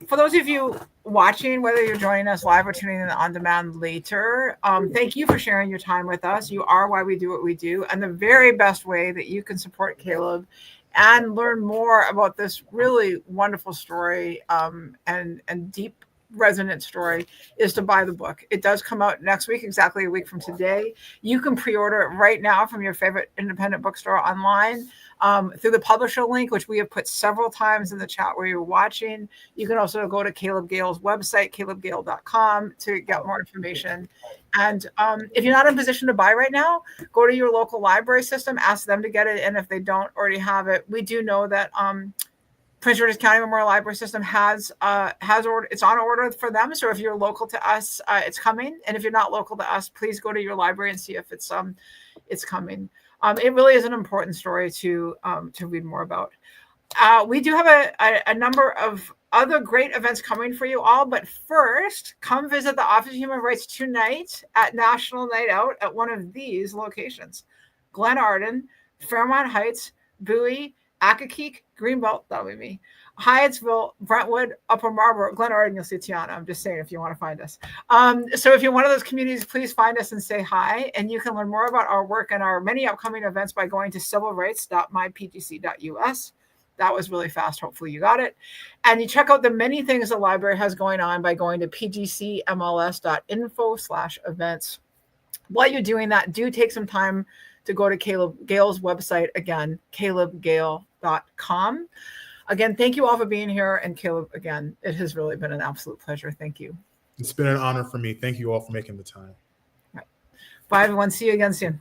For those of you watching, whether you're joining us live or tuning in on demand later, thank you for sharing your time with us. You are why we do what we do. And the very best way that you can support Caleb and learn more about this really wonderful story and deep resonant story is to buy the book. It does come out next week, exactly a week from today. You can pre-order it right now from your favorite independent bookstore online, through the publisher link, which we have put several times in the chat where you're watching. You can also go to Caleb Gayle's website, calebgayle.com, to get more information. And if you're not in position to buy right now, go to your local library system, ask them to get it. And if they don't already have it, we do know that Prince George's County Memorial Library System has order. It's on order for them. So if you're local to us, it's coming. And if you're not local to us, please go to your library and see if it's coming. It really is an important story to read more about. We do have a number of other great events coming for you all. But first, come visit the Office of Human Rights tonight at National Night Out at one of these locations: Glen Arden, Fairmont Heights, Bowie, Accokeek, Greenbelt, that'll be me, Hyattsville, Brentwood, Upper Marlboro, Glen Arden, you'll see Tiana. I'm just saying if you want to find us. So if you're one of those communities, please find us and say hi. And you can learn more about our work and our many upcoming events by going to civilrights.mypgc.us. That was really fast. Hopefully you got it. And you check out the many things the library has going on by going to pgcmls.info/events. While you're doing that, do take some time to go to Caleb Gayle's website again, calebgayle.com. Again, thank you all for being here. And Caleb, again, it has really been an absolute pleasure. Thank you. It's been an honor for me. Thank you all for making the time. Right. Bye, everyone. See you again soon.